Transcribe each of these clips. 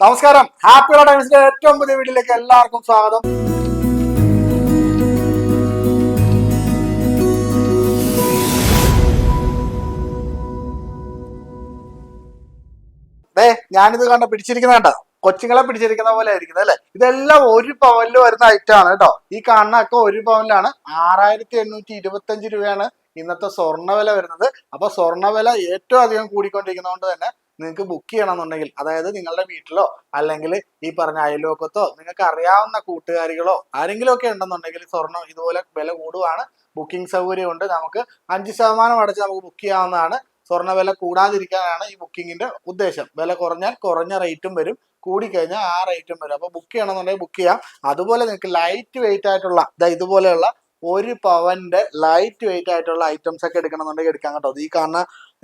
നമസ്കാരം, ഹാപ്പി ടൈംസിന്റെ ഏറ്റവും പുതിയ വീഡിയോയിലേക്ക് എല്ലാവർക്കും സ്വാഗതം. ഞാനിത് പിടിച്ചിരിക്കുന്ന കേട്ടോ, കൊച്ചുങ്ങളെ പിടിച്ചിരിക്കുന്ന പോലെ ആയിരിക്കുന്നത് അല്ലെ. ഇതെല്ലാം ഒരു പവനിൽ വരുന്ന ഐറ്റം ആണ് കേട്ടോ. ഈ കാണുന്നതൊക്കെ ഒരു പവനിലാണ്. 6825 രൂപയാണ് ഇന്നത്തെ സ്വർണ്ണവില വരുന്നത്. അപ്പൊ സ്വർണ്ണവില ഏറ്റവും അധികം കൂടിക്കൊണ്ടിരിക്കുന്നതുകൊണ്ട് തന്നെ നിങ്ങൾക്ക് ബുക്ക് ചെയ്യണമെന്നുണ്ടെങ്കിൽ, അതായത് നിങ്ങളുടെ വീട്ടിലോ അല്ലെങ്കിൽ ഈ പറഞ്ഞ അയൽവക്കത്തോ നിങ്ങൾക്ക് അറിയാവുന്ന കൂട്ടുകാരികളോ ആരെങ്കിലും ഒക്കെ ഉണ്ടെന്നുണ്ടെങ്കിൽ സ്വർണ്ണം ഇതുപോലെ വില കൂടുവാണ്. ബുക്കിംഗ് സൗകര്യമുണ്ട്. നമുക്ക് 5% അടച്ച് നമുക്ക് ബുക്ക് ചെയ്യാവുന്നതാണ്. സ്വർണ്ണ വില കൂടാതിരിക്കാനാണ് ഈ ബുക്കിങ്ങിന്റെ ഉദ്ദേശം. വില കുറഞ്ഞാൽ കുറഞ്ഞ റേറ്റും വരും, കൂടിക്കഴിഞ്ഞാൽ ആ റേറ്റും വരും. അപ്പൊ ബുക്ക് ചെയ്യണമെന്നുണ്ടെങ്കിൽ ബുക്ക് ചെയ്യാം. അതുപോലെ നിങ്ങൾക്ക് ലൈറ്റ് വെയിറ്റ് ആയിട്ടുള്ള ഇതുപോലെയുള്ള ഒരു പവന്റെ ലൈറ്റ് വെയിറ്റ് ആയിട്ടുള്ള ഐറ്റംസ് ഒക്കെ എടുക്കണമെന്നുണ്ടെങ്കിൽ എടുക്കാം കേട്ടോ. ഈ കാണുന്ന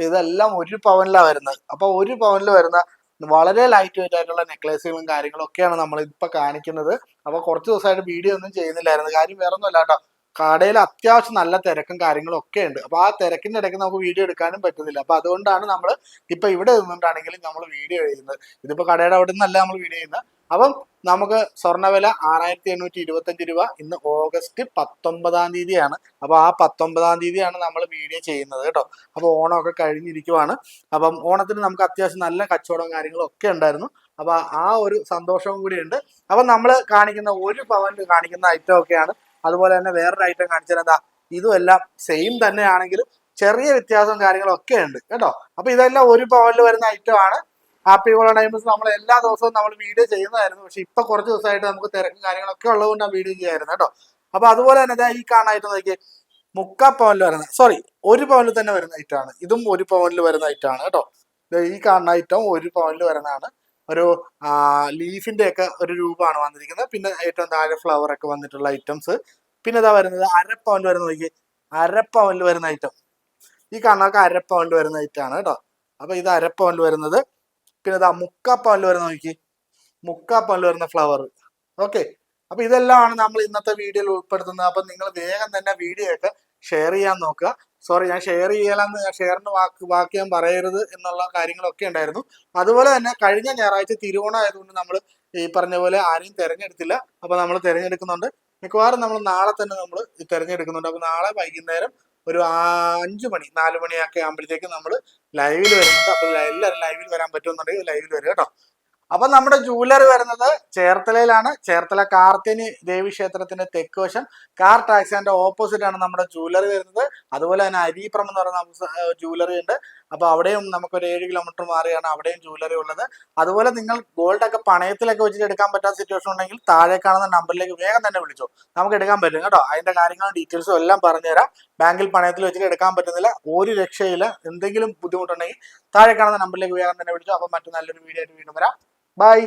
ഇതെല്ലാം ഒരു പവനിലാണ് വരുന്നത്. അപ്പൊ ഒരു പവനിൽ വരുന്ന വളരെ ലൈറ്റ് വെയിറ്റ് ആയിട്ടുള്ള നെക്ലേസുകളും കാര്യങ്ങളും ഒക്കെയാണ് നമ്മൾ ഇപ്പൊ കാണിക്കുന്നത്. അപ്പൊ കുറച്ച് ദിവസമായിട്ട് വീഡിയോ ഒന്നും ചെയ്യുന്നില്ലായിരുന്നു. കാര്യം വേറെ ഒന്നും അല്ല കേട്ടോ, കടയിൽ അത്യാവശ്യം നല്ല തിരക്കും കാര്യങ്ങളും ഒക്കെ ഉണ്ട്. അപ്പൊ ആ തിരക്കിന്റെ ഇടയ്ക്ക് നമുക്ക് വീഡിയോ എടുക്കാനും പറ്റുന്നില്ല. അപ്പൊ അതുകൊണ്ടാണ് നമ്മൾ ഇപ്പൊ ഇവിടെ നിന്നുകൊണ്ടാണെങ്കിലും നമ്മൾ വീഡിയോ ചെയ്യുന്നത്. ഇതിപ്പോ കടയുടെ അവിടെ നിന്നല്ല നമ്മൾ വീഡിയോ ചെയ്യുന്നത്. അപ്പം നമുക്ക് സ്വർണ്ണവില 6825 രൂപ. ഇന്ന് ഓഗസ്റ്റ് 19-ാം തീയതിയാണ്. അപ്പൊ ആ 19-ാം തീയതിയാണ് നമ്മൾ വീഡിയോ ചെയ്യുന്നത് കേട്ടോ. അപ്പൊ ഓണമൊക്കെ കഴിഞ്ഞിരിക്കുവാണ്. അപ്പം ഓണത്തിന് നമുക്ക് അത്യാവശ്യം നല്ല കച്ചവടവും കാര്യങ്ങളും ഒക്കെ ഉണ്ടായിരുന്നു. അപ്പൊ ആ ഒരു സന്തോഷവും കൂടി ഉണ്ട്. അപ്പൊ നമ്മൾ കാണിക്കുന്ന ഒരു പവനിൽ കാണിക്കുന്ന ഐറ്റം ഒക്കെയാണ്. അതുപോലെ തന്നെ വേറൊരു ഐറ്റം കാണിച്ചാൽ എന്താ, ഇതും എല്ലാം സെയിം തന്നെയാണെങ്കിലും ചെറിയ വ്യത്യാസവും കാര്യങ്ങളും ഒക്കെ ഉണ്ട് കേട്ടോ. അപ്പൊ ഇതെല്ലാം ഒരു പവനിൽ വരുന്ന ഐറ്റം ആണ്. ഹാപ്പി ടൈംസ് നമ്മൾ എല്ലാ ദിവസവും നമ്മൾ വീഡിയോ ചെയ്യുന്നതായിരുന്നു. പക്ഷെ ഇപ്പൊ കുറച്ച് ദിവസമായിട്ട് നമുക്ക് തിരക്കും കാര്യങ്ങളൊക്കെ ഉള്ളതുകൊണ്ട് ആ വീഡിയോ ചെയ്യായിരുന്നു കേട്ടോ. അപ്പൊ അതുപോലെ തന്നെ ഈ കാണാനായിട്ട് നോക്കി 3/4 പവനിൽ വരുന്ന, സോറി, ഒരു പവനിൽ തന്നെ വരുന്ന ഐറ്റം ആണ്. ഇതും ഒരു പവനിൽ വരുന്ന ഐറ്റം ആണ് കേട്ടോ. ഈ കാണുന്ന ഐറ്റം ഒരു പവനിൽ വരുന്നതാണ്. ഒരു ലീഫിന്റെ ഒക്കെ ഒരു രൂപമാണ് വന്നിരിക്കുന്നത്. പിന്നെ ഏറ്റവും താഴെ ഫ്ലവർ ഒക്കെ വന്നിട്ടുള്ള ഐറ്റംസ്. പിന്നെ ഇതാ വരുന്നത് 1/2 പവനിൽ വരുന്ന നോക്കി, 1/2 പവനിൽ വരുന്ന ഐറ്റം. ഈ കാണുന്നതൊക്കെ 1/2 പവനിൽ വരുന്ന ഐറ്റം ആണ് കേട്ടോ. അപ്പൊ ഇത് 1/2 പവനിൽ വരുന്നത്. പിന്നെ ഇതാ 3/4 പവനിൽ വരുന്ന നോക്കി, 3/4 പവനിൽ വരുന്ന ഫ്ലവർ. ഓക്കെ, അപ്പൊ ഇതെല്ലാമാണ് നമ്മൾ ഇന്നത്തെ വീഡിയോയിൽ ഉൾപ്പെടുത്തുന്നത്. അപ്പൊ നിങ്ങൾ വേഗം തന്നെ വീഡിയോ ഒക്കെ ഷെയർ ചെയ്യാൻ നോക്കുക. സോറി, ഞാൻ ഷെയറിന് വാക്ക് ഞാൻ പറയരുത് എന്നുള്ള കാര്യങ്ങളൊക്കെ ഉണ്ടായിരുന്നു. അതുപോലെ തന്നെ കഴിഞ്ഞ ഞായറാഴ്ച തിരുവോണം ആയതുകൊണ്ട് നമ്മൾ ഈ പറഞ്ഞ പോലെ ആരെയും തിരഞ്ഞെടുത്തില്ല. അപ്പൊ നമ്മൾ തിരഞ്ഞെടുക്കുന്നുണ്ട്. മിക്കവാറും നമ്മൾ നാളെ തന്നെ നമ്മൾ തിരഞ്ഞെടുക്കുന്നുണ്ട്. അപ്പൊ നാളെ വൈകുന്നേരം ഒരു 5 മണി 4 മണിയൊക്കെ ആകുമ്പോഴത്തേക്ക് നമ്മൾ ലൈവിൽ വരുന്നുണ്ട്. അപ്പൊ എല്ലാവരും ലൈവിൽ വരാൻ പറ്റുമെന്നുണ്ടെങ്കിൽ ലൈവിൽ വരിക കേട്ടോ. അപ്പൊ നമ്മുടെ ജൂവലറി വരുന്നത് ചേർത്തലയിലാണ്. ചേർത്തല കാർത്തിനി ദേവി ക്ഷേത്രത്തിന്റെ തെക്ക് വശം കാർ ടാക്സിന്റെ ഓപ്പോസിറ്റ് ആണ് നമ്മുടെ ജൂവലറി വരുന്നത്. അതുപോലെ തന്നെ അരീപ്രം എന്ന് പറയുന്ന ജൂവലറി ഉണ്ട്. അപ്പൊ അവിടെയും നമുക്കൊരു 7 കിലോമീറ്റർ മാറിയാണ് അവിടെയും ജൂവലറി ഉള്ളത്. അതുപോലെ നിങ്ങൾ ഗോൾഡ് ഒക്കെ പണയത്തിലൊക്കെ വെച്ചിട്ട് എടുക്കാൻ പറ്റാത്ത സിറ്റുവേഷൻ ഉണ്ടെങ്കിൽ താഴെ കാണുന്ന നമ്പറിലേക്ക് വേഗം തന്നെ വിളിച്ചോ, നമുക്ക് എടുക്കാൻ പറ്റും കേട്ടോ. അതിന്റെ കാര്യങ്ങളും ഡീറ്റെയിൽസും എല്ലാം പറഞ്ഞുതരാം. ബാങ്കിൽ പണയത്തിൽ വെച്ചിട്ട് എടുക്കാൻ പറ്റുന്നില്ല, ഒരു രക്ഷയില്ല. എന്തെങ്കിലും ബുദ്ധിമുട്ടുണ്ടെങ്കിൽ താഴെ കാണുന്ന നമ്പറിലേക്ക് വേഗം തന്നെ വിളിച്ചോ. അപ്പൊ മറ്റു നല്ലൊരു വീഡിയോ ആയിട്ട് വീണ്ടും വരാം. Bye.